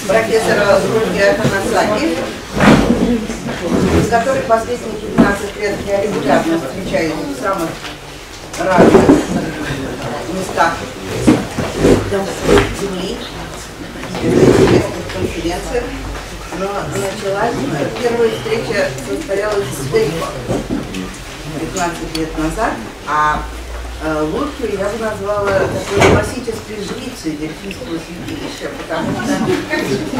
профессора Лукии Атанассаки, с которой последние 15 лет я регулярно встречаюсь в самых разных местах Земли, в интересных конференциях. Но началась, первая встреча состоялась в Дельфах 15 лет назад, а Лукию я бы назвала такой классической жрицей дельфийского святилища, потому что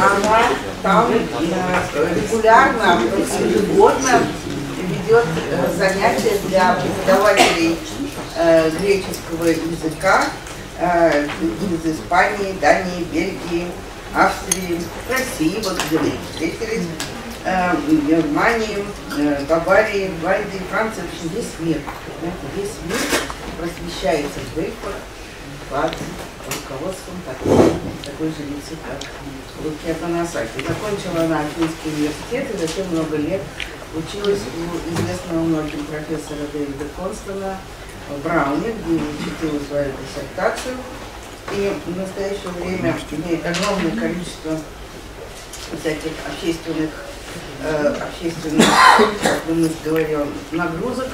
она там регулярно, ежегодно ведет занятия для преподавателей греческого языка из Испании, Дании, Бельгии, Австрии, России, вот где мы встретились, Германии, Баварии, Голландии, Франции, в общем, весь мир. Весь мир просвещается в Дельфах под руководством такой жрицы, как Лукия Атанассаки. Закончила она Афинский университет и затем много лет училась у известного многим профессора Дэвида Констона в Брауне, где защитила свою диссертацию. И в настоящее время имеет огромное количество всяких общественных, как бы мы говорим, нагрузок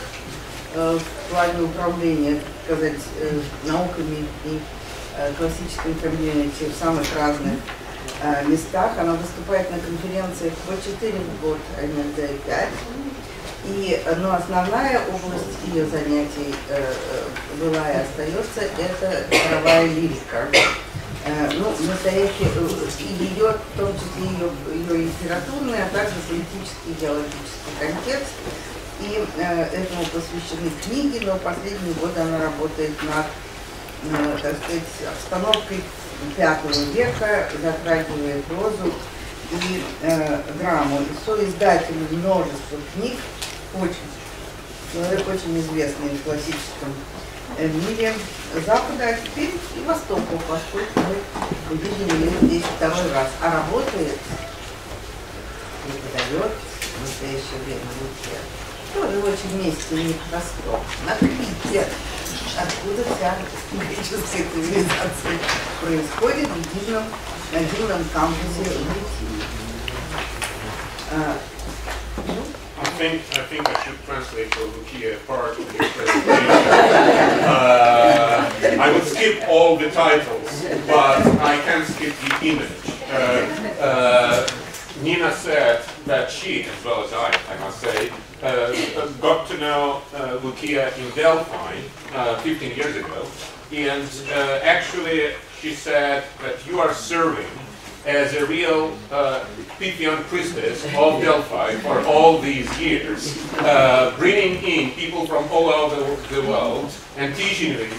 в плане управления, так сказать, науками и классическим комьюнити в самых разных местах. Она выступает на конференциях по 4 в год, а иногда и 5. Но основная область ее занятий была и остается — это хоровая лирика. Настоящий, ее, в том числе ее литературный, а также политический, идеологический контекст. И этому посвящены книги, но в последние годы она работает над, так сказать, обстановкой V века, затрагивает прозу и драму. И соиздатель множества книг, человек очень известный в классическом мире Запада, а теперь и Востока, поскольку мы увидели ее здесь второй раз. А работает, преподает в настоящее время Лукия. Тоже очень вместе непросто. На Крите, откуда вся греческая цивилизация происходит в едином кампусе Лукии. I think I should translate for Lukia part of your presentation. I would skip all the titles, but I can skip the image. Nina said that she, as well as I must say, got to know Lukia in Delphi 15 years ago, and actually she said that you are serving as a real Pythian priestess of Delphi for all these years, bringing in people from all over the world and teaching them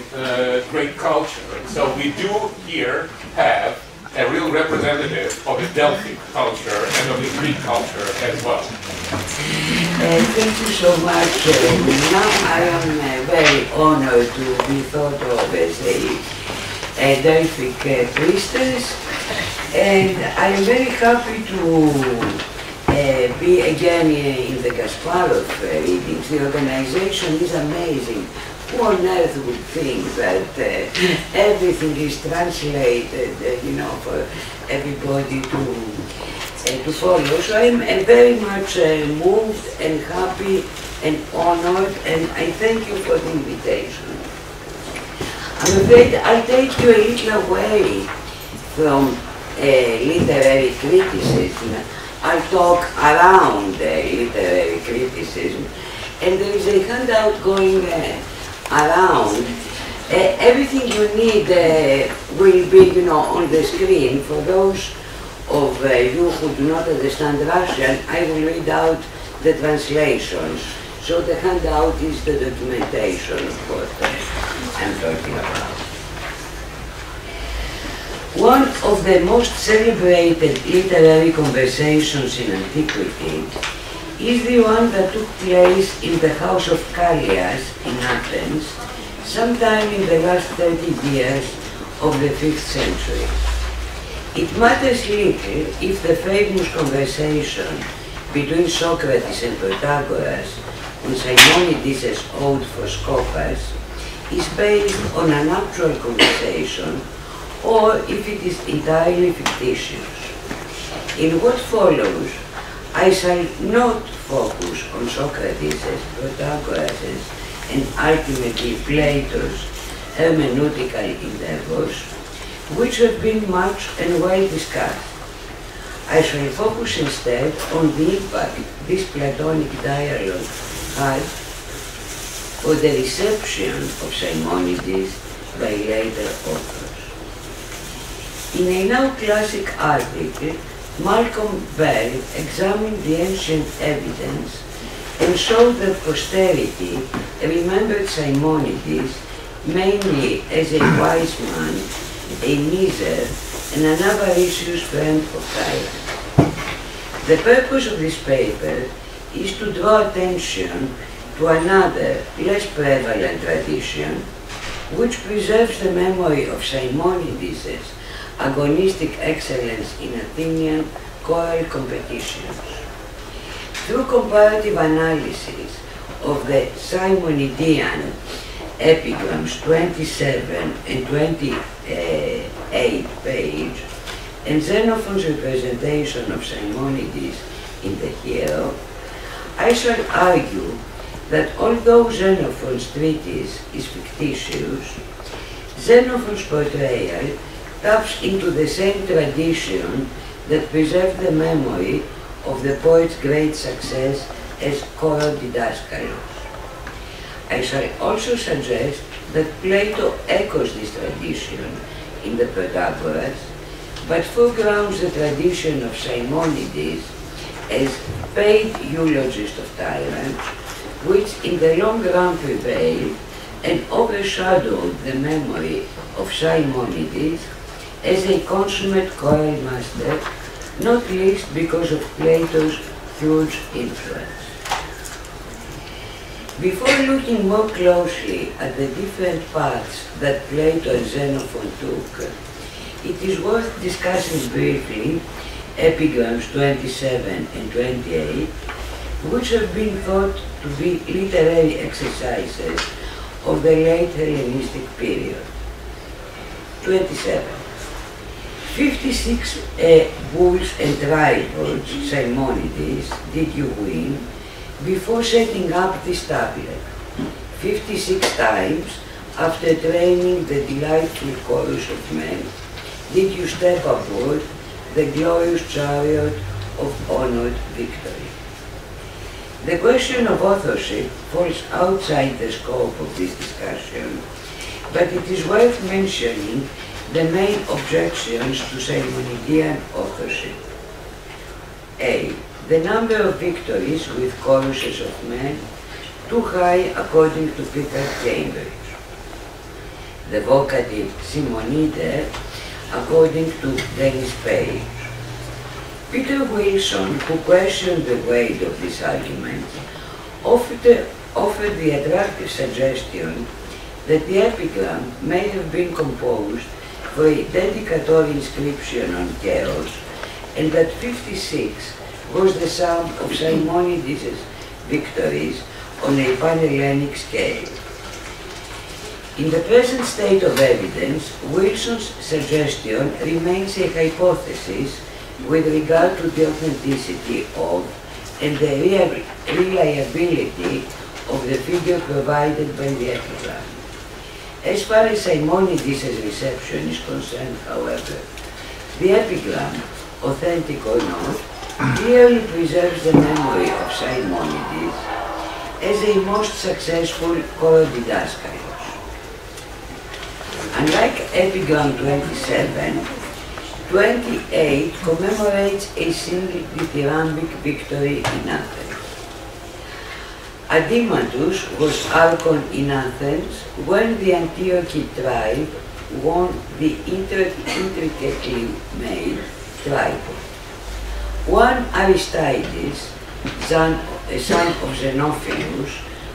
great culture. So we do here have a real representative of the Delphic culture and of the Greek culture as well. Thank you so much. Now I am very honored to be thought of as a Delphic priestess. And I am very happy to be again in the Kasparov readings. The organization is amazing. Who on earth would think that everything is translated, for everybody to follow? So I'm very much moved and happy and honored, and I thank you for the invitation. I'm afraid I'll take you a little away from literary criticism. I'll talk around literary criticism, and there is a handout going around. Everything you need will be, on the screen. For those of you who do not understand Russian, I will read out the translations. So the handout is the documentation of what I'm talking about. One of the most celebrated literary conversations in antiquity is the one that took place in the house of Callias in Athens, sometime in the last 30 years of the 5th century. It matters little if the famous conversation between Socrates and Protagoras on Simonides' ode for Scopas is based on an actual conversation, or if it is entirely fictitious. In what follows, I shall not focus on Socrates, Protagoras, and ultimately Plato's hermeneutical endeavors, which have been much and well discussed. I shall focus instead on the impact this Platonic dialogue had for the reception of Simonides by later authors. In a now classic article, Malcolm Bell examined the ancient evidence and showed that posterity remembered Simonides mainly as a wise man, a miser, and an avaricious friend of tyrants. The purpose of this paper is to draw attention to another, less prevalent tradition, which preserves the memory of Simonides' agonistic excellence in Athenian choral competitions. Through comparative analysis of the Simonidean epigrams 27 and 28 page, and Xenophon's representation of Simonides in the Hero, I shall argue that although Xenophon's treatise is fictitious, Xenophon's portrayal taps into the same tradition that preserved the memory of the poet's great success as choral didaskalos. I shall also suggest that Plato echoes this tradition in the Protagoras, but foregrounds the tradition of Simonides as paid eulogist of tyrants, which in the long run prevailed and overshadowed the memory of Simonides as a consummate choral master, not least because of Plato's huge influence. Before looking more closely at the different paths that Plato and Xenophon took, it is worth discussing briefly epigrams 27 and 28, which have been thought to be literary exercises of the late Hellenistic period. 27. 56 bulls and tripods, Simonides, did you win before setting up this tablet? 56 times, after training the delightful chorus of men, did you step aboard the glorious chariot of honored victory? The question of authorship falls outside the scope of this discussion, but it is worth mentioning the main objections to Simonidean authorship. A. The number of victories with choruses of men, too high according to Peter Cambridge. The vocative Simonide, according to Dennis Page. Peter Wilson, who questioned the weight of this argument, offered the attractive suggestion that the epigram may have been composed for a dedicatory inscription on chaos, and that 56 was the sum of Simonides' victories on a Pan-Hellenic scale. In the present state of evidence, Wilson's suggestion remains a hypothesis with regard to the authenticity of and the reliability of the figure provided by the epigram. As far as Simonides' reception is concerned, however, the epigram, authentic or not, clearly preserves the memory of Simonides as a most successful chorodidaskalos. Unlike epigram 27, 28 commemorates a single dithyrambic victory in Athens. Adimatus was archon in Athens when the Antiochi tribe won the intricately made tripod. One Aristides, son of Xenophilus,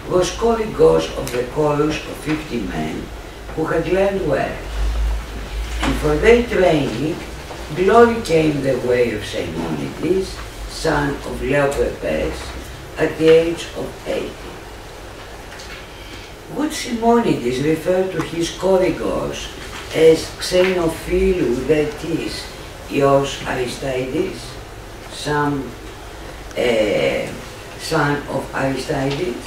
was chorigos of the chorus of 50 men who had learned well, and for their training, glory came the way of Simonides, son of Leoperpes, at the age of 80. Would Simonides refer to his chorigos as Xenophilou, that is, Ios Aristides? some son of Aristides.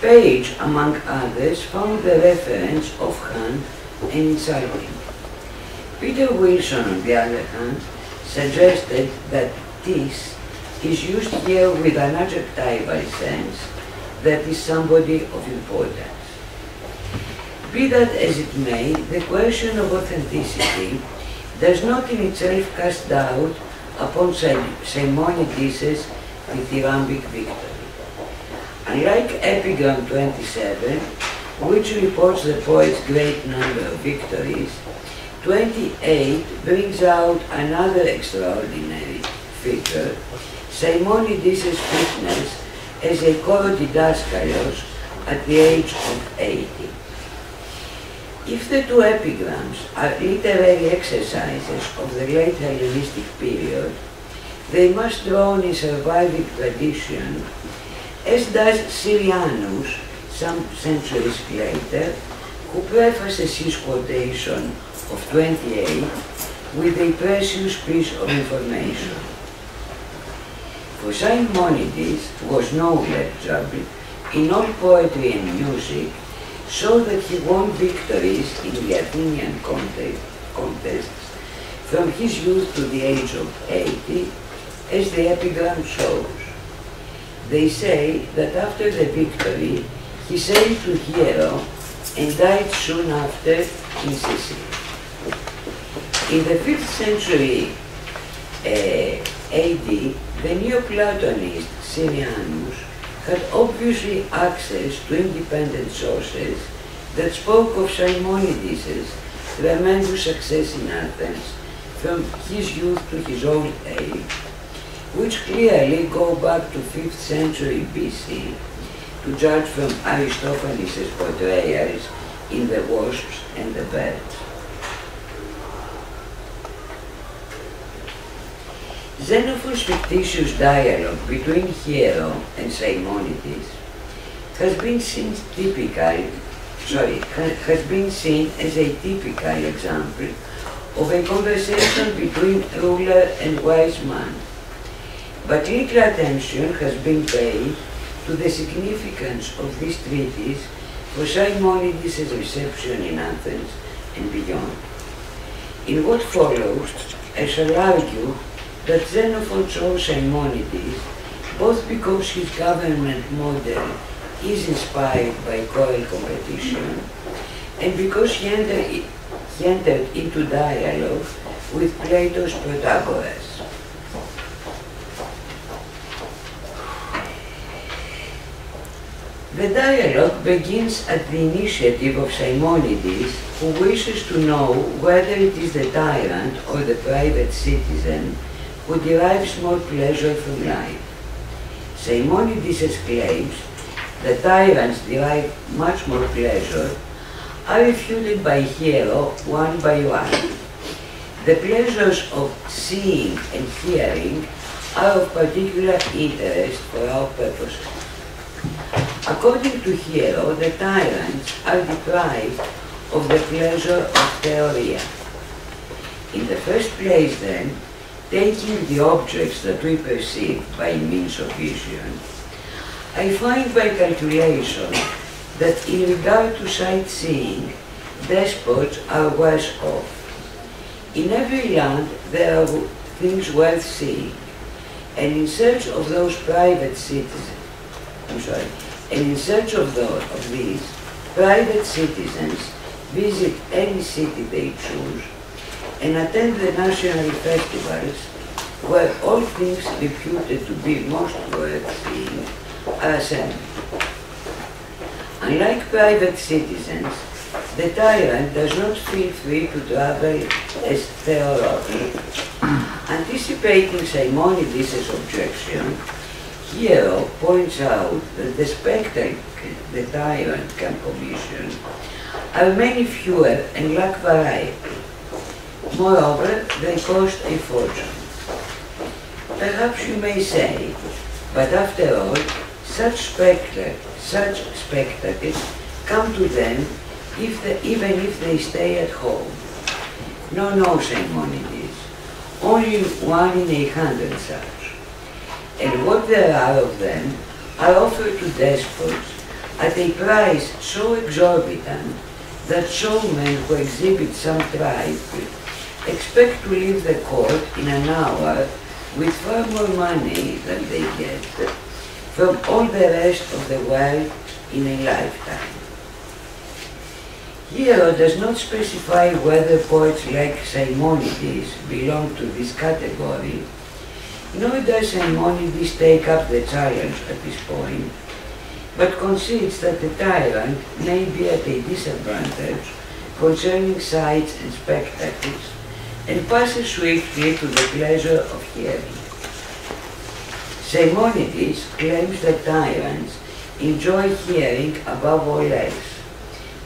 Page, among others, found the reference offhand and insulting. Peter Wilson, on the other hand, suggested that this is used here with an adjectival sense, that is somebody of importance. Be that as it may, the question of authenticity does not in itself cast doubt upon Simonides' dithyrambic victory. Unlike epigram 27, which reports the poet's great number of victories, 28 brings out another extraordinary feature, Simonides' fitness as a korodidaskalos at the age of 80. If the two epigrams are literary exercises of the late Hellenistic period, they must draw on a surviving tradition, as does Syrianus some centuries later, who prefaces his quotation of 28 with a precious piece of information. For Simonides was no lecturer in all poetry and music, so that he won victories in the Athenian contests from his youth to the age of 80, as the epigram shows. They say that after the victory, he sailed to Hiero and died soon after in Sicily. In the 5th century AD, the Neoplatonist Syrianus had obviously access to independent sources that spoke of Simonides' tremendous success in Athens from his youth to his old age, which clearly go back to 5th century BC, to judge from Aristophanes' portrayals in the Wasps and the Birds. Xenophon's fictitious dialogue between Hiero and Simonides has been seen as a typical example of a conversation between ruler and wise man. But little attention has been paid to the significance of this treatise for Simonides' reception in Athens and beyond. In what follows, I shall argue that Xenophon chose Simonides both because his government model is inspired by choral competition and because he entered into dialogue with Plato's Protagoras. The dialogue begins at the initiative of Simonides, who wishes to know whether it is the tyrant or the private citizen who derives more pleasure from life. Simonides exclaims that tyrants derive much more pleasure, are refuted by Hiero one by one. The pleasures of seeing and hearing are of particular interest for our purposes. According to Hiero, the tyrants are deprived of the pleasure of theoria. In the first place, then, taking the objects that we perceive by means of vision, I find by calculation that in regard to sightseeing, despots are worse off. In every land there are things worth seeing, and in search of those private citizens, these private citizens visit any city they choose and attend the national festivals where all things reputed to be most worth seeing are assembled. Unlike private citizens, the tyrant does not feel free to travel as Theoros. Anticipating Simonides' objection, Hiero points out that the spectacle the tyrant can commission are many fewer and lack variety. Moreover, they cost a fortune. Perhaps you may say, but after all, such spectacles come to them even if they stay at home. No, Simonides. only 1 in 100 such. And what there are of them are offered to despots at a price so exorbitant that showmen who exhibit some tripe expect to leave the court in an hour with far more money than they get from all the rest of the world in a lifetime. Here does not specify whether poets like Simonides belong to this category, nor does Simonides take up the challenge at this point, but concedes that the tyrant may be at a disadvantage concerning sights and spectacles, and passes swiftly to the pleasure of hearing. Simonides claims that tyrants enjoy hearing above all else,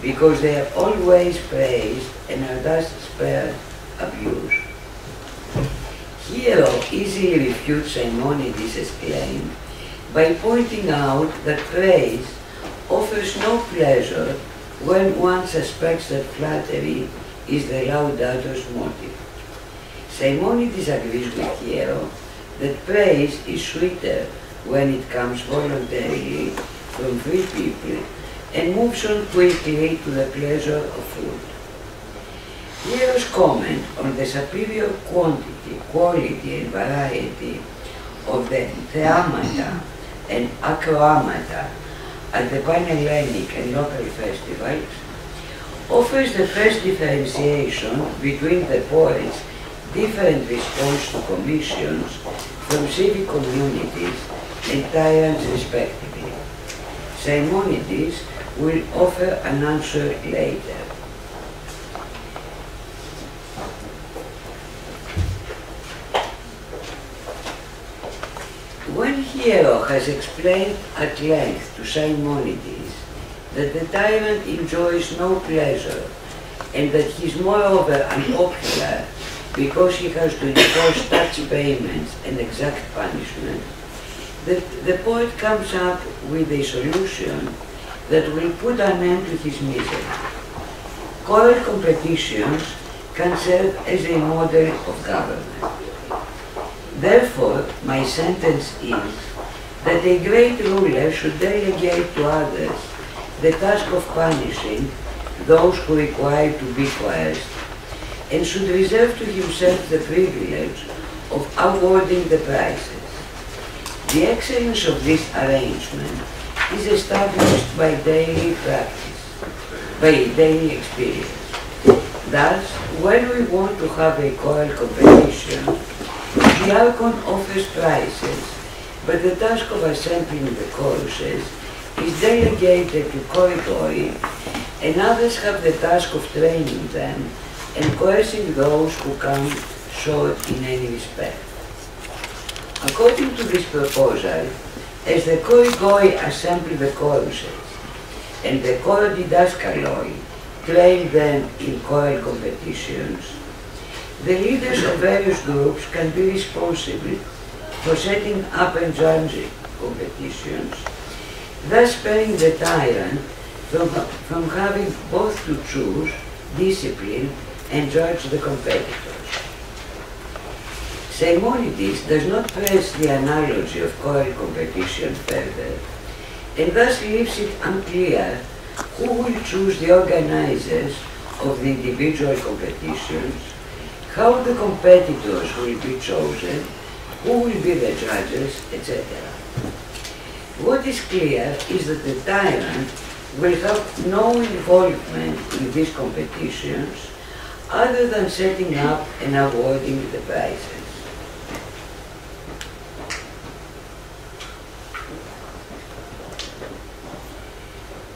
because they are always praised and are thus spared abuse. Hero easily refutes Simonides' claim by pointing out that praise offers no pleasure when one suspects that flattery is the laudator's motive. Simonides agrees with Hero that praise is sweeter when it comes voluntarily from free people and moves on quickly to the pleasure of food. Hero's comment on the superior quantity, quality and variety of the theamata and acroamata at the Panhellenic and local festivals offers the first differentiation between the poets' different response to commissions from civic communities and tyrants respectively. Simonides will offer an answer later. When Hero has explained at length to Simonides that the tyrant enjoys no pleasure and that he is moreover unpopular because he has to enforce tax payments and exact punishment, the poet comes up with a solution that will put an end to his misery. Choral competitions can serve as a model of government. Therefore, my sentence is that a great ruler should delegate to others the task of punishing those who require to be coerced, and should reserve to himself the privilege of awarding the prizes. The excellence of this arrangement is established by daily practice, by daily experience. Thus, when we want to have a choral competition, the Archon offers prizes, but the task of assembling the choruses is delegated to choroi, and others have the task of training them and coercing those who come short in any respect. According to this proposal, as the choroi assemble the choruses and the chorodidaskaloi train them in choral competitions, the leaders of various groups can be responsible for setting up and judging competitions, thus sparing the tyrant from having both to choose, discipline, and judge the competitors. Simonides does not press the analogy of choral competition further, and thus leaves it unclear who will choose the organizers of the individual competitions, how the competitors will be chosen, who will be the judges, etc. What is clear is that the tyrant will have no involvement in these competitions other than setting up and awarding the prizes.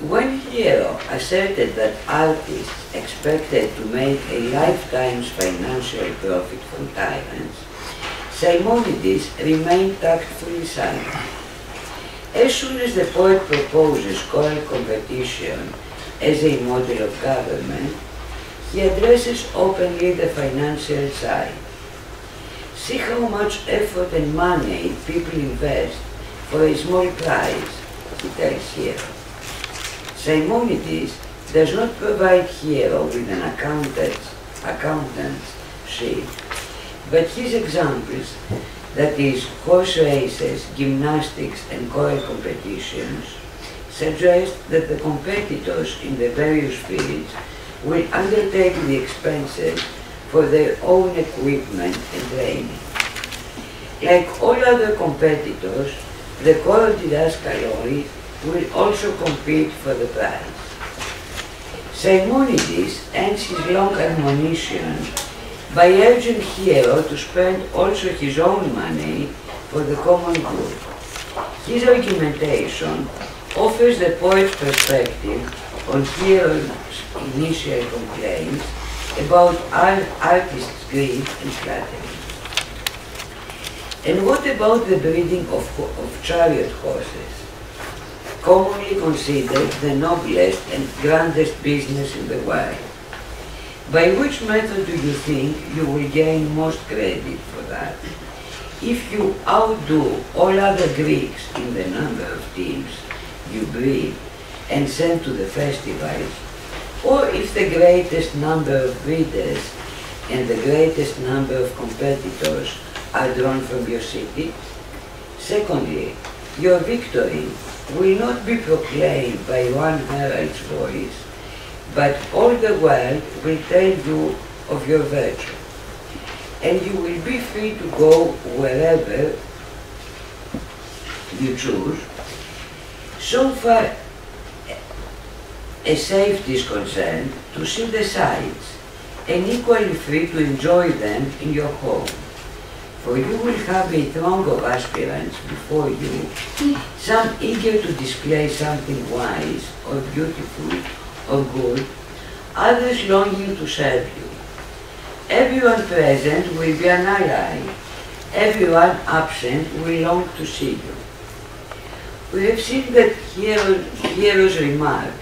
When Hero asserted that artists expected to make a lifetime's financial profit from tyrants, Simonides remained tactfully silent. As soon as the poet proposes choral competition as a model of government, he addresses openly the financial side. See how much effort and money people invest for a small prize, he tells Hero. Simonides does not provide Hero with an accountant's sheet, but his examples, that is, horse races, gymnastics and choral competitions, suggest that the competitors in the various fields will undertake the expenses for their own equipment and training. Like all other competitors, the choral didaskaloi will also compete for the prize. Simonides ends his long admonition by urging Hiero to spend also his own money for the common good. His argumentation offers the poet's perspective on Hiero's initial complaints about artists' greed and flattery. And what about the breeding of chariot horses, commonly considered the noblest and grandest business in the world? By which method do you think you will gain most credit for that? If you outdo all other Greeks in the number of teams you breed and send to the festivals, or if the greatest number of breeders and the greatest number of competitors are drawn from your city? Secondly, your victory will not be proclaimed by one herald's voice, but all the world will tell you of your virtue, and you will be free to go wherever you choose. So far as safety is concerned, to see the sights, and equally free to enjoy them in your home. For you will have a throng of aspirants before you, some eager to display something wise or beautiful or good, others longing to serve you. Everyone present will be an ally, everyone absent will long to see you. We have seen that Hiero's remark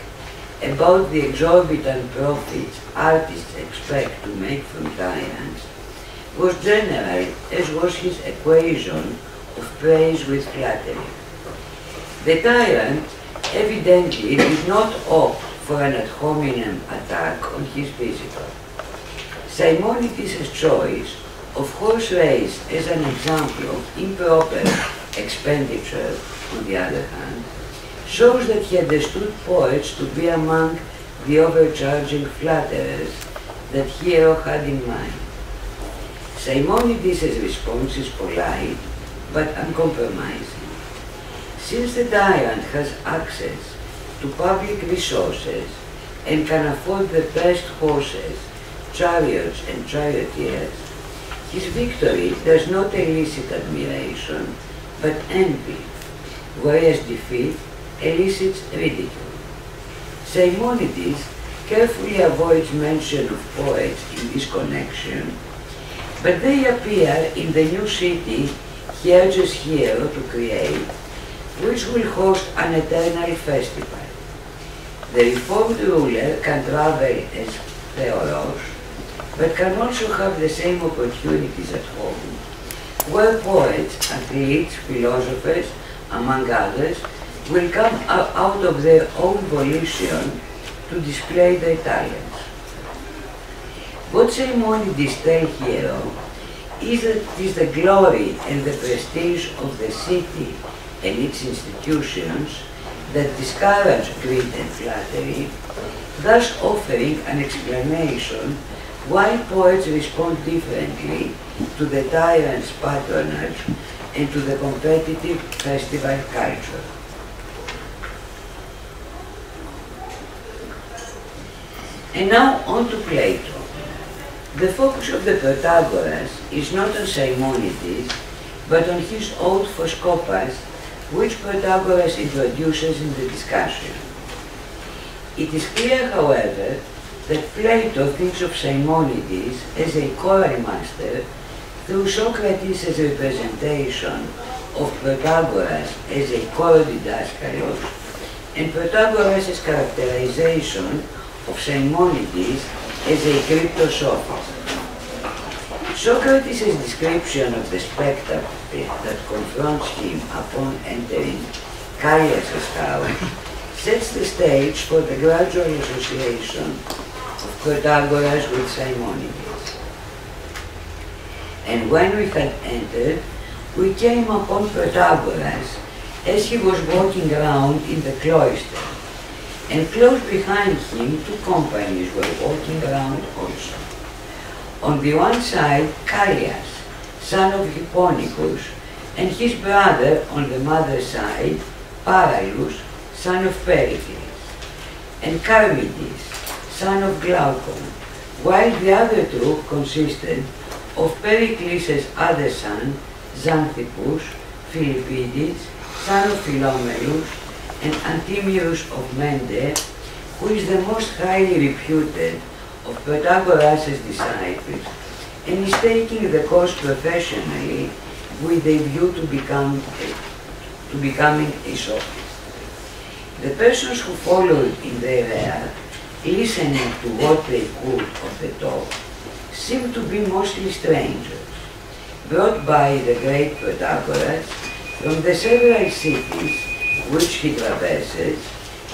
about the exorbitant profits artists expect to make from tyrants was general, as was his equation of praise with flattery. The tyrant evidently did not opt for an ad hominem attack on his visitor. Simonides' choice of horse race as an example of improper expenditure, on the other hand, shows that he understood poets to be among the overcharging flatterers that Hiero had in mind. Simonides' response is polite, but uncompromising. Since the tyrant has access to public resources and can afford the best horses, chariots and charioteers, his victory does not elicit admiration, but envy, whereas defeat elicits ridicule. Simonides carefully avoids mention of poets in this connection, but they appear in the new city he urges Hiero to create, which will host an eternal festival. The reformed ruler can travel as Theoros, but can also have the same opportunities at home, where poets, athletes, philosophers, among others, will come out of their own volition to display their talents. What Simonides tells Hiero is that it is the glory and the prestige of the city and its institutions that discourage greed and flattery, thus offering an explanation why poets respond differently to the tyrant's patronage and to the competitive festival culture. And now on to Plato. The focus of the Protagoras is not on Simonides, but on his ode for Scopas, which Protagoras introduces in the discussion. It is clear, however, that Plato thinks of Simonides as a choral master through Socrates' representation of Protagoras as a choral didaskalos and Protagoras' characterization of Simonides as a cryptosophist. Socrates' description of the spectacle that confronts him upon entering Callias' house sets the stage for the gradual association of Protagoras with Simonides. And when we had entered, we came upon Protagoras as he was walking around in the cloister, and close behind him 2 companies were walking around also. On the one side, Callias, son of Hipponicus, and his brother on the mother's side, Paralus, son of Pericles, and Charmides, son of Glaucon, while the other 2 consisted of Pericles' other son, Xanthippus, Philippides, son of Philomelus, and Antimirus of Mende, who is the most highly reputed of Protagoras' disciples, and is taking the course professionally with a view to becoming a sophist. The persons who followed in their rear, listening to what they could of the talk, seemed to be mostly strangers, brought by the great Protagoras from the several cities which he traverses,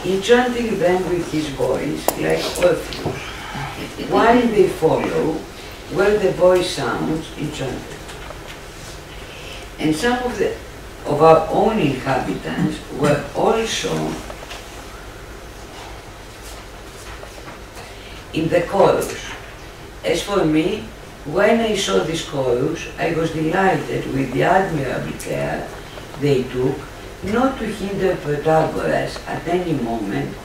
enchanting them with his voice like Orpheus, while they follow where the voice sounds enchanted. And some of our own inhabitants were also in the chorus. As for me, when I saw this chorus, I was delighted with the admirable care they took not to hinder Protagoras at any moment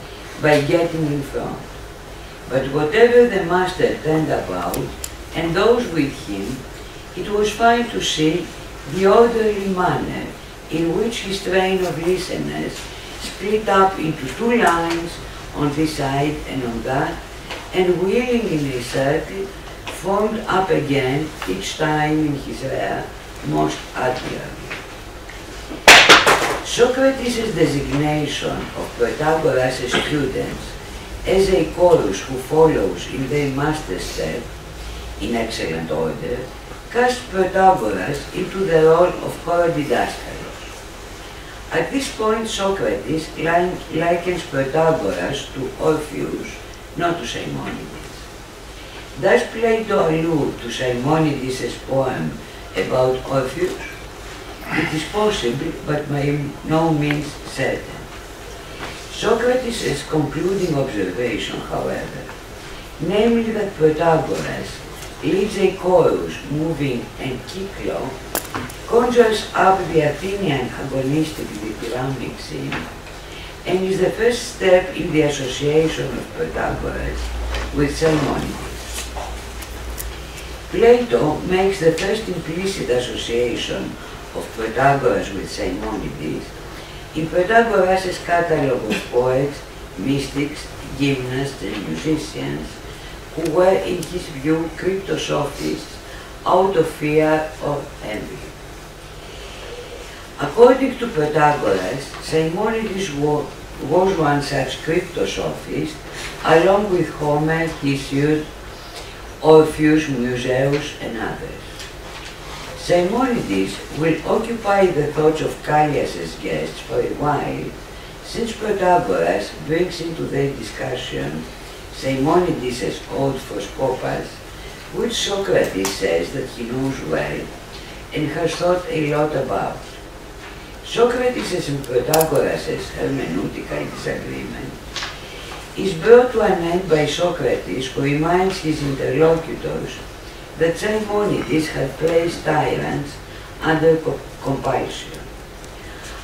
by getting in front. But whatever the master turned about, and those with him, it was fine to see the orderly manner in which his train of listeners split up into 2 lines on this side and on that, and wheeling in a circle, formed up again each time in his rear most admirably. Socrates' designation of Protagoras' students as a chorus who follows in their master's step in excellent order cast Protagoras into the role of Chorodidaskalos. At this point Socrates likens Protagoras to Orpheus, not to Simonides. Does Plato allude to Simonides' poem about Orpheus? It is possible, but by no means certain. Socrates' concluding observation, however, namely that Protagoras leads a chorus moving and Kyklon, conjures up the Athenian agonistic dithyrambic scene, and is the first step in the association of Protagoras with Simonides. Plato makes the first implicit association of Protagoras with Simonides in Protagoras' catalogue of poets, mystics, gymnasts, and musicians who were, in his view, cryptosophists out of fear or envy. According to Protagoras, Simonides was one such cryptosophist, along with Homer, Hesiod, Orpheus, Museus, and others. Simonides will occupy the thoughts of Callias' guests for a while, since Protagoras brings into their discussion Simonides' ode for Skopas, which Socrates says that he knows well and has thought a lot about. Socrates' and Protagoras' hermeneutical disagreement is brought to an end by Socrates, who reminds his interlocutors that Simonides had placed tyrants under compulsion.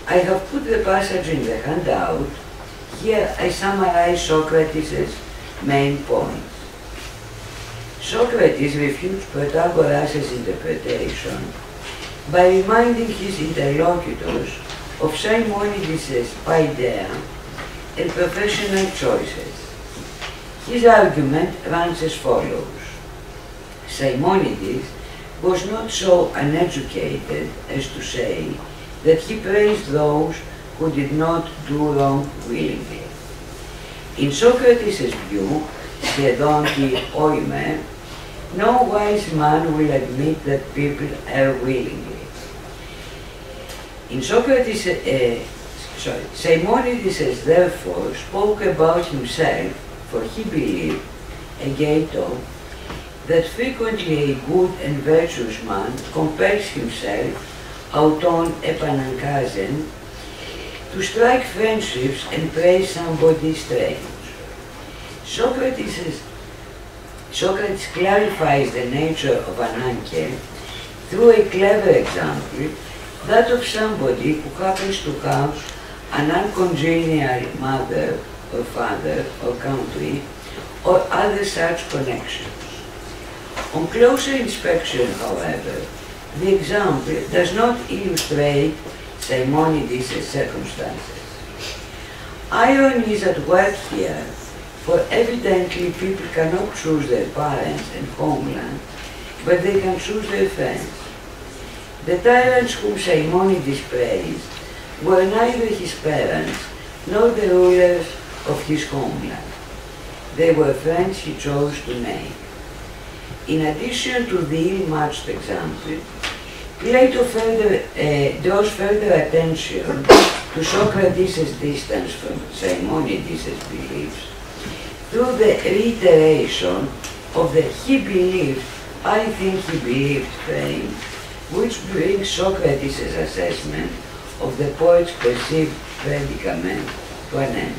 I have put the passage in the handout. Here I summarize Socrates' main points. Socrates refutes Protagoras' interpretation by reminding his interlocutors of Simonides' paideia and professional choices. His argument runs as follows. Simonides was not so uneducated as to say that he praised those who did not do wrong willingly. In Socrates' view, Schedonti oime, no wise man will admit that people err willingly. In Simonides therefore spoke about himself, for he believed, Egeito, that frequently a good and virtuous man compels himself, auton epanankazen, to strike friendships and praise somebody strange. Socrates clarifies the nature of ananke through a clever example, that of somebody who happens to have an uncongenial mother or father or country or other such connections. On closer inspection, however, the example does not illustrate Simonides' circumstances. Irony is at work here, for evidently people cannot choose their parents and homeland, but they can choose their friends. The tyrants whom Simonides praised were neither his parents nor the rulers of his homeland. They were friends he chose to make. In addition to the ill-matched example, Plato draws further attention to Socrates' distance from Simonides' beliefs through the reiteration of the "he believed, I think he believed" frame, which brings Socrates' assessment of the poet's perceived predicament to an end.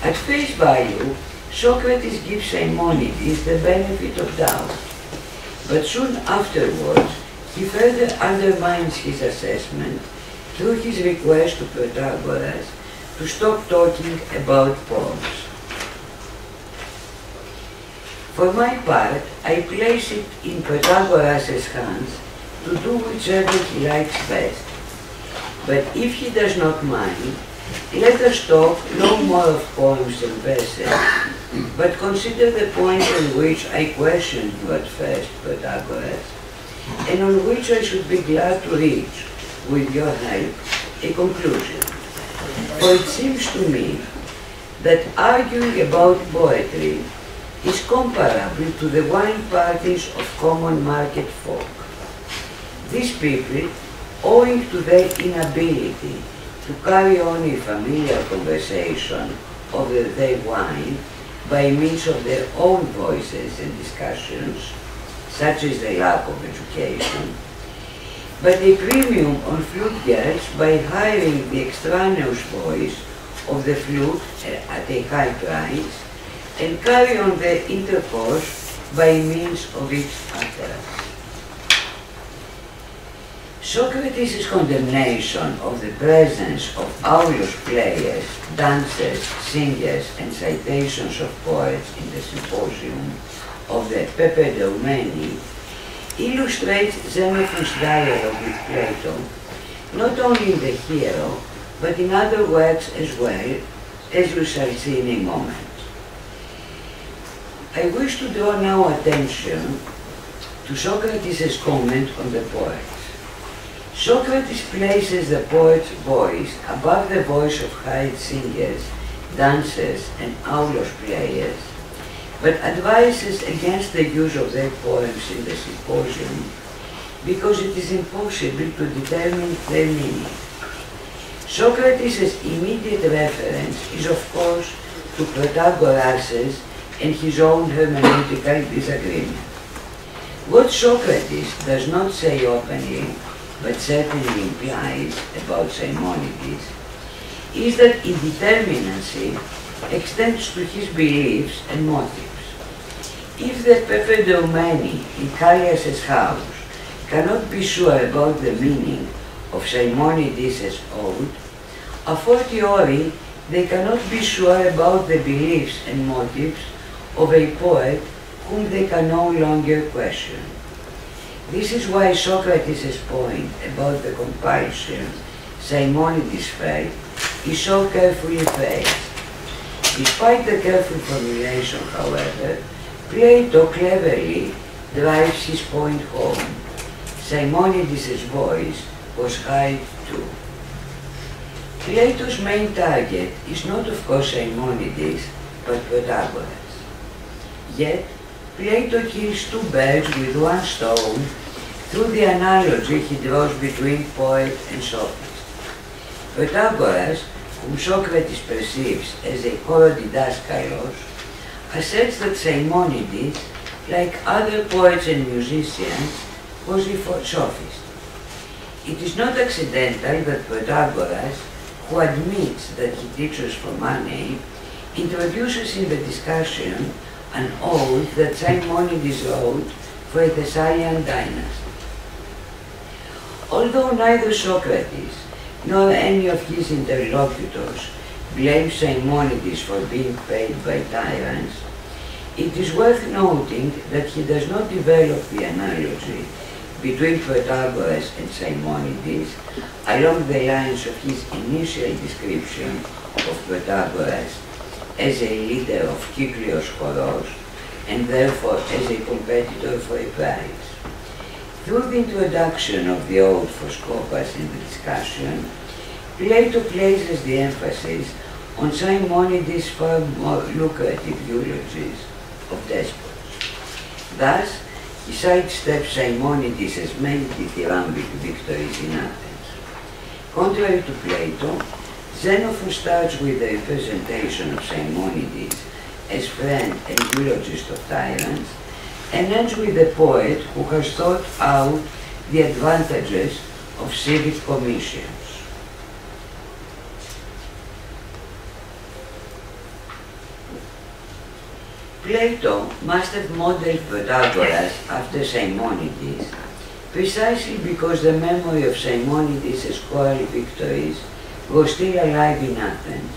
At face value, Socrates gives Simonides the benefit of doubt, but soon afterwards he further undermines his assessment through his request to Protagoras to stop talking about poems. For my part, I place it in Protagoras' hands to do whichever he likes best. But if he does not mind, let us talk no more of poems and verses, but consider the point on which I questioned you at first, Protagoras, and on which I should be glad to reach, with your help, a conclusion. For it seems to me that arguing about poetry is comparable to the wine parties of common market folk. These people, owing to their inability to carry on a familiar conversation over their wine by means of their own voices and discussions, such as the lack of education, but a premium on flute girls by hiring the extraneous voice of the flute at a high price, and carry on their intercourse by means of its utterance. Socrates' condemnation of the presence of aulus players, dancers, singers, and citations of poets in the symposium of the Pepeidoumeni illustrates Xenophon's dialogue with Plato, not only in the Hero, but in other works as well, as you shall see in a moment. I wish to draw now attention to Socrates' comment on the poets. Socrates places the poet's voice above the voice of hired singers, dancers, and aulus players, but advises against the use of their poems in the symposium because it is impossible to determine their meaning. Socrates' immediate reference is of course to Protagoras' and his own hermeneutical disagreement. What Socrates does not say openly, but certainly implies about Simonides, is that indeterminacy extends to his beliefs and motives. If the Pepeidoumeni in Callias' house cannot be sure about the meaning of Simonides' ode, a fortiori they cannot be sure about the beliefs and motives of a poet whom they can no longer question. This is why Socrates' point about the compulsion Simonides felt is so carefully phrased. Despite the careful formulation, however, Plato cleverly drives his point home. Simonides' voice was high too. Plato's main target is not of course Simonides, but Protagoras. Yet, Plato kills two birds with one stone through the analogy he draws between poet and sophist. Protagoras, whom Socrates perceives as a korodidaskalos, asserts that Simonides like other poets and musicians, was a sophist. It is not accidental that Protagoras, who admits that he teaches for money, introduces in the discussion an ode that Simonides wrote for a Thessalian dynasty. Although neither Socrates nor any of his interlocutors blame Simonides for being paid by tyrants, it is worth noting that he does not develop the analogy between Protagoras and Simonides along the lines of his initial description of Protagoras as a leader of Kyklios Choros and therefore as a competitor for a prize. Through the introduction of the ode for Skopas in the discussion, Plato places the emphasis on Simonides' far more lucrative eulogies of despots. Thus, he sidesteps Simonides' many dithyrambic victories in Athens. Contrary to Plato, Xenophon starts with the representation of Simonides as friend and eulogist of tyrants, and ends with a poet who has thought out the advantages of civic commissions. Plato must have modeled Protagoras after Simonides precisely because the memory of Simonides' choral victories was still alive in Athens.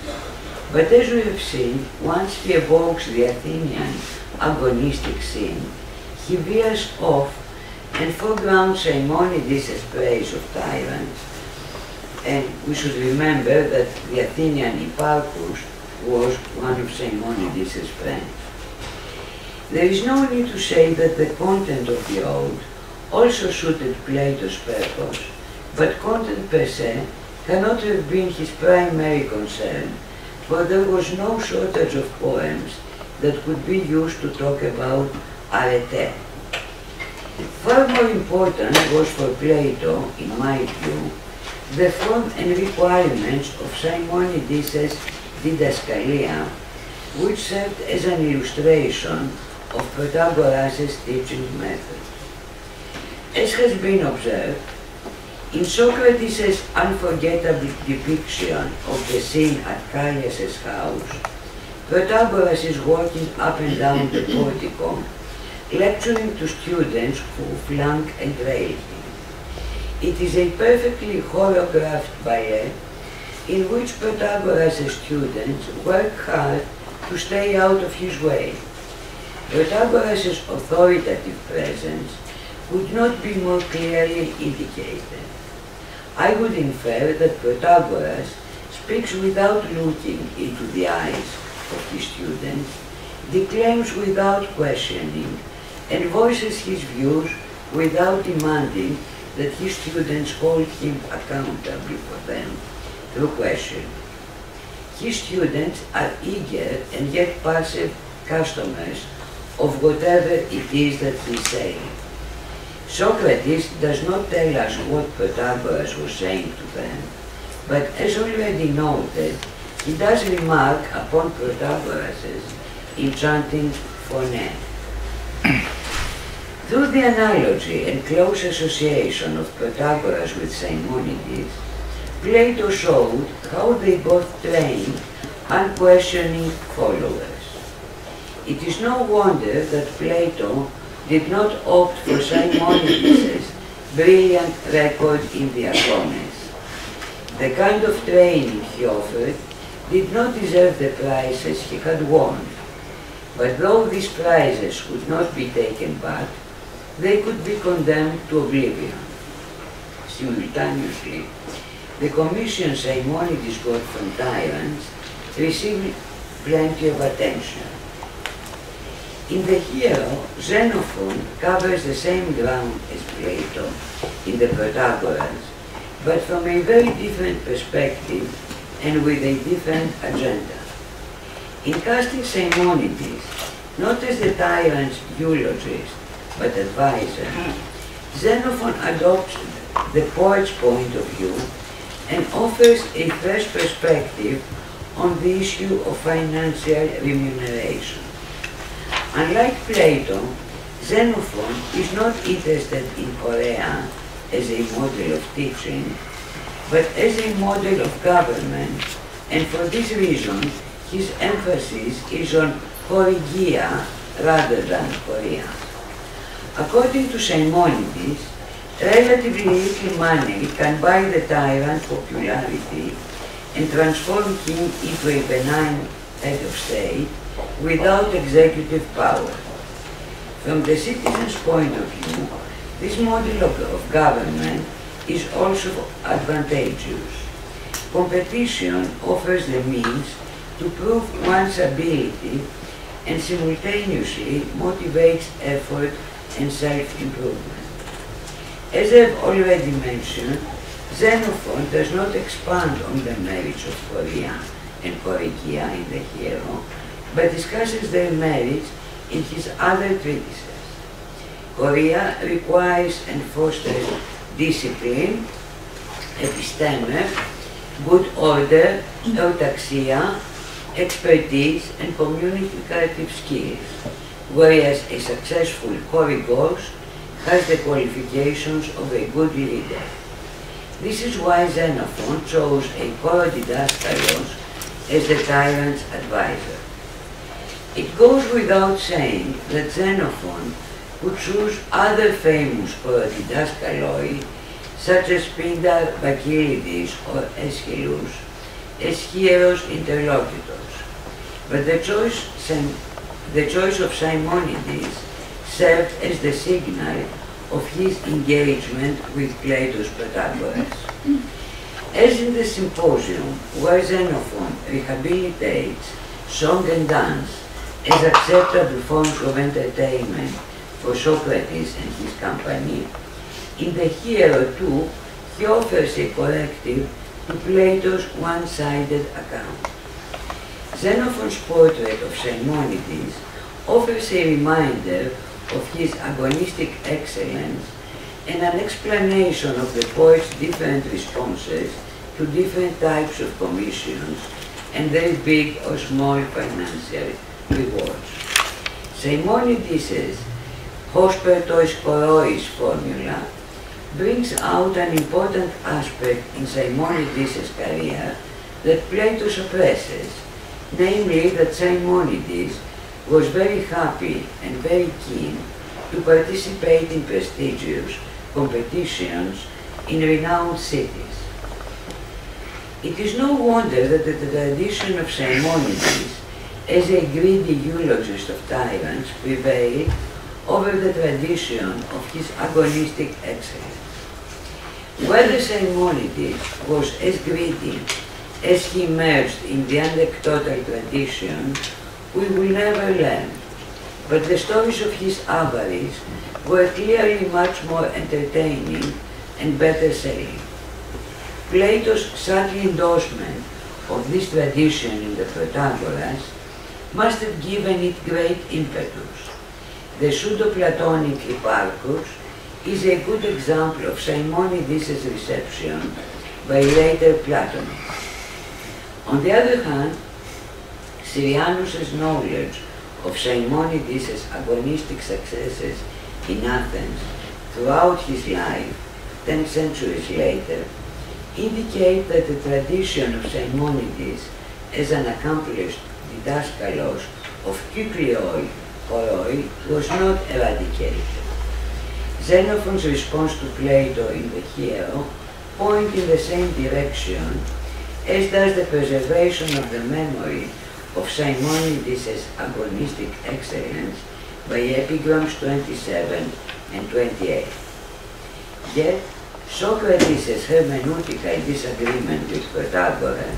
But as we have seen, once he evokes the Athenian agonistic scene, he veers off and foregrounds Simonides' praise of tyrants. And we should remember that the Athenian Hipparchus was one of Simonides' friends. There is no need to say that the content of the ode also suited Plato's purpose, but content per se cannot have been his primary concern, for there was no shortage of poems that could be used to talk about arete. Far more important was for Plato, in my view, the form and requirements of Simonides' didaskalia, which served as an illustration of Protagoras' teaching method. As has been observed, in Socrates' unforgettable depiction of the scene at Callias' house, Protagoras is walking up and down the portico, lecturing to students who flank and rail him. It is a perfectly choreographed ballet in which Protagoras' students work hard to stay out of his way. Protagoras' authoritative presence could not be more clearly indicated. I would infer that Protagoras speaks without looking into the eyes of his students, declaims without questioning, and voices his views without demanding that his students hold him accountable for them through questioning. His students are eager and yet passive customers of whatever it is that he says. Socrates does not tell us what Protagoras was saying to them, but as already noted, he does remark upon Protagoras' enchanting phoneme. Through the analogy and close association of Protagoras with Simonides, Plato showed how they both trained unquestioning followers. It is no wonder that Plato did not opt for Simonides' brilliant record in the Agones. The kind of training he offered did not deserve the prizes he had won, but though these prizes could not be taken back, they could be condemned to oblivion. Simultaneously, the commission Simonides got from tyrants received plenty of attention. In the Hero, Xenophon covers the same ground as Plato in the Protagoras, but from a very different perspective and with a different agenda. In casting Simonides, not as the tyrant's eulogist, but advisor, Xenophon adopts the poet's point of view and offers a fresh perspective on the issue of financial remuneration. Unlike Plato, Xenophon is not interested in Korea as a model of teaching, but as a model of government, and for this reason, his emphasis is on Korygia rather than Korea. According to Simonides, relatively little money can buy the tyrant popularity and transform him into a benign head of state without executive power. From the citizen's point of view, this model of government is also advantageous. Competition offers the means to prove one's ability and simultaneously motivates effort and self-improvement. As I've already mentioned, Xenophon does not expand on the merits of Korea and Korygia in the hero, but discusses their merits in his other treatises. Korea requires and fosters discipline, episteme, good order, eutaxia, expertise, and communicative skills, whereas a successful Korygos has the qualifications of a good leader. This is why Xenophon chose a Korodidaskalos as the tyrant's advisor. It goes without saying that Xenophon would choose other famous Korodidaskaloi, such as Pindar, Bakilides, or Aeschylus, as heroes interlocutors. But the choice of Simonides served as the signal of his engagement with Plato's Protagoras. As in the Symposium, where Xenophon rehabilitates song and dance as acceptable forms of entertainment for Socrates and his company, in the Hero too, he offers a corrective to Plato's one-sided account. Xenophon's portrait of Simonides offers a reminder of his agonistic excellence and an explanation of the poet's different responses to different types of commissions and their big or small financial rewards. Simonides' Hospertois Korois formula brings out an important aspect in Simonides' career that Plato suppresses, namely that Simonides was very happy and very keen to participate in prestigious competitions in renowned cities. It is no wonder that the tradition of Simonides as a greedy eulogist of tyrants prevailed over the tradition of his agonistic excellence. Whether Simonides was as greedy as he emerged in the anecdotal tradition, we will never learn, but the stories of his avarice were clearly much more entertaining and better selling. Plato's subtle endorsement of this tradition in the Protagoras must have given it great impetus. The pseudo-Platonic Hipparchus is a good example of Simonides' reception by later Platonists. On the other hand, Syrianus' knowledge of Simonides' agonistic successes in Athens throughout his life, 10 centuries later, indicate that the tradition of Simonides as an accomplished didaskalos of Kyklioi Koroi was not eradicated. Xenophon's response to Plato in the Hero point in the same direction, as does the preservation of the memory of Simonides' agonistic excellence by epigrams 27 and 28. Yet, Socrates' hermeneutical disagreement with Protagoras,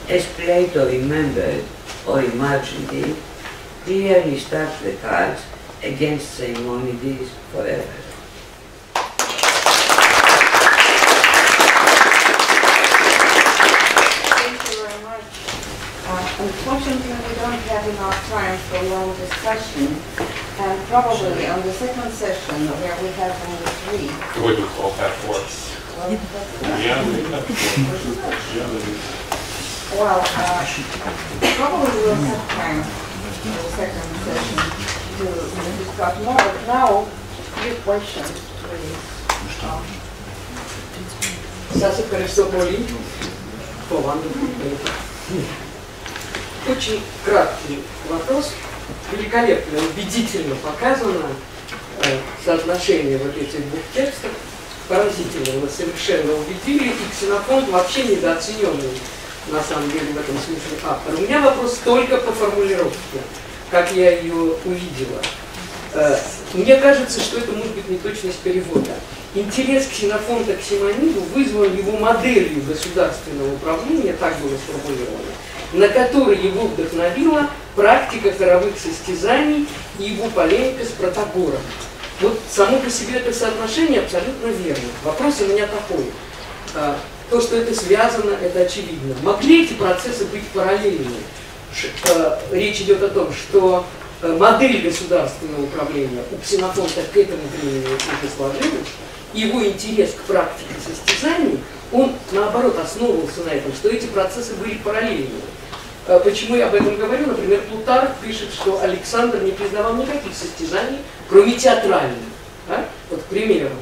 as Plato remembered or imagined it, clearly stacked the cards against Simonides forever. Unfortunately, we don't have enough time for long discussion, and probably on the second session, where we have only 3. We do 12 at 4. Well, probably we'll have time for the second session. to discuss more, but now, few questions, please. Σας ευχαριστώ πολύ. Очень краткий вопрос. Великолепно, убедительно показано соотношение вот этих двух текстов. Поразительно, вы совершенно убедили. И Ксенофонт вообще недооцененный, на самом деле, в этом смысле автор. У меня вопрос только по формулировке, как я ее увидела. Мне кажется, что это может быть неточность перевода. Интерес Ксенофонта к Симониду вызван его моделью государственного управления, так было сформулировано, на которой его вдохновила практика хоровых состязаний и его полемика с Протагором. Вот само по себе это соотношение абсолютно верно. Вопрос у меня такой. То, что это связано, это очевидно. Могли эти процессы быть параллельными? Речь идет о том, что модель государственного управления у Ксенофонта к этому времени уже сложилась, его интерес к практике состязаний, он наоборот основывался на этом, что эти процессы были параллельными. Почему я об этом говорю? Например, Плутарх пишет, что Александр не признавал никаких состязаний, кроме театральных. Да? Вот, к примеру.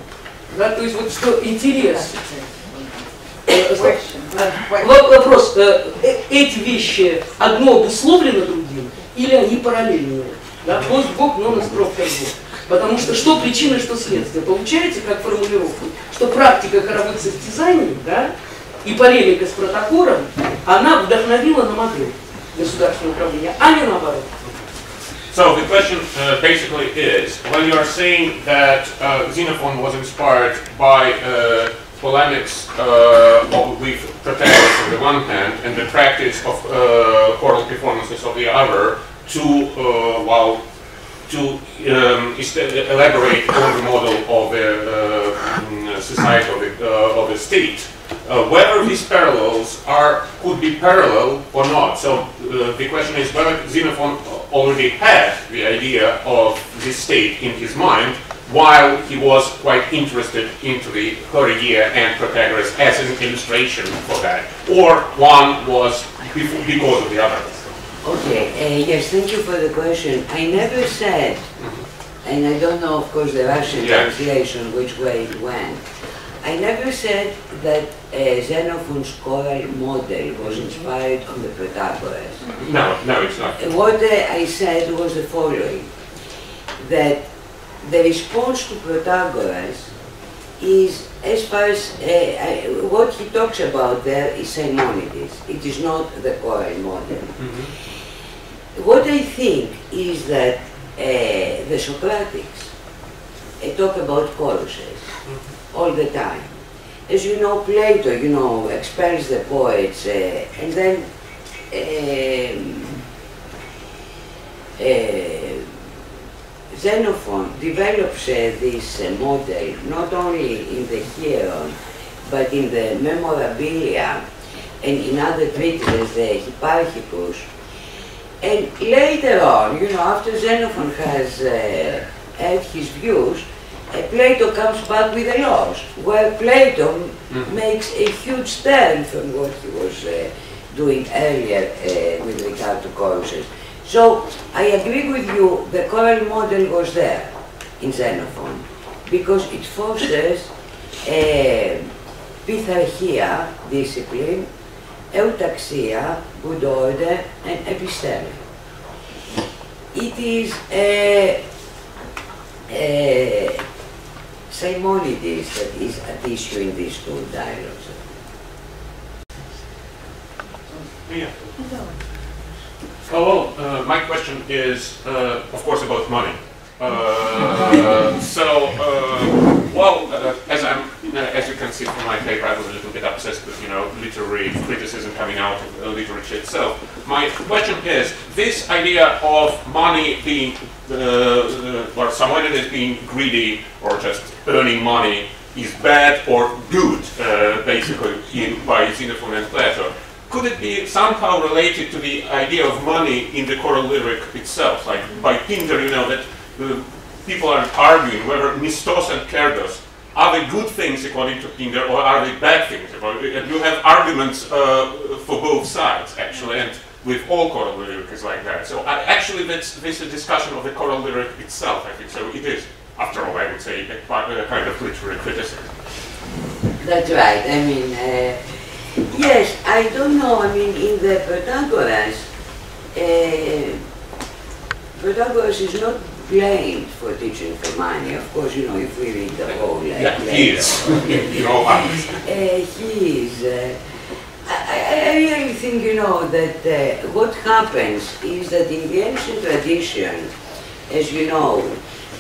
Да? То есть вот что интерес. Вопрос, эти вещи одно обусловлено другим, или они параллельные? Да? Пост Бог, но настров Бог. Потому что причина, что следствие. Получается, как формулировку, что практика хоровых состязаний, да, и полемика с Протагором, она вдохновила на модель государственного управления, а не наоборот. So the question basically is, when you are saying that Xenophon was inspired by polemics with Protagoras on the one hand and the practice of choral performances of the other to elaborate on the model of the society of the state, whether these parallels could be parallel or not. So the question is whether Xenophon already had the idea of this state in his mind while he was quite interested into the Choregia and Protagoras as an illustration for that, or one was because of the other. Okay, yes, thank you for the question. I never said, and I don't know, of course, the Russian translation, which way it went. I never said that Xenophon's choral model was inspired on the Protagoras. No, it's not. What I said was the following, that the response to Protagoras is, as far as what he talks about there is Simonides. It is not the choral model. What I think is that the Socratics talk about choruses all the time. As you know, Plato, expels the poets, and then Xenophon develops this model not only in the Hieron, but in the Memorabilia and in other treatises, the Hipparchicus. And later on, after Xenophon has had his views, Plato comes back with the laws, where Plato makes a huge turn from what he was doing earlier with regard to choruses. So I agree with you, the choral model was there in Xenophon, because it fosters pitharchia, discipline, eutaxia, good order, and episteme. It is Simonides that is at issue in these two dialogues. Yeah. My question is, of course, about money. As you can see from my paper, I was a little bit obsessed with, literary criticism coming out of literature itself. My question is, this idea of money being, or Simonides being greedy or just earning money is bad or good, basically, by Xenophon and Plato. Could it be somehow related to the idea of money in the choral lyric itself? Like by Pinter, that people are arguing whether mistos and kerdos are they good things according to Pinter or are they bad things? And you have arguments for both sides, actually, and with all choral lyric is like that. So actually, this is a discussion of the choral lyric itself, I think. So it is, after all, I would say, a kind of literary criticism. That's right. I mean, yes, I don't know. I mean, in the Protagoras, Protagoras is not blamed for teaching for money. Of course, you know, if we read the whole he is. You know how. He is. I really think, you know, that what happens is that in the ancient tradition, as you know,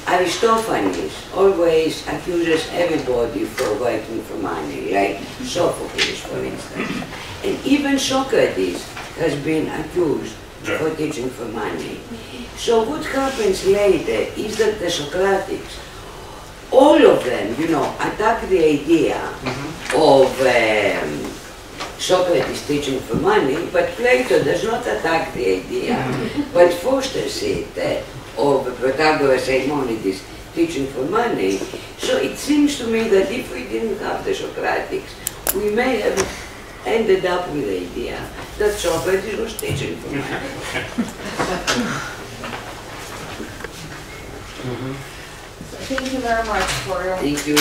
Aristophanes always accuses everybody for working for money, like Sophocles, for instance. And even Socrates has been accused for teaching for money. So what happens later is that the Socratics, all of them, you know, attack the idea of Socrates teaching for money, but Plato does not attack the idea, but fosters it of Protagoras Maimonides teaching for money. So it seems to me that if we didn't have the Socratics, we may have ended up with the idea that Socrates was teaching for money. Thank you very much for your... Thank you.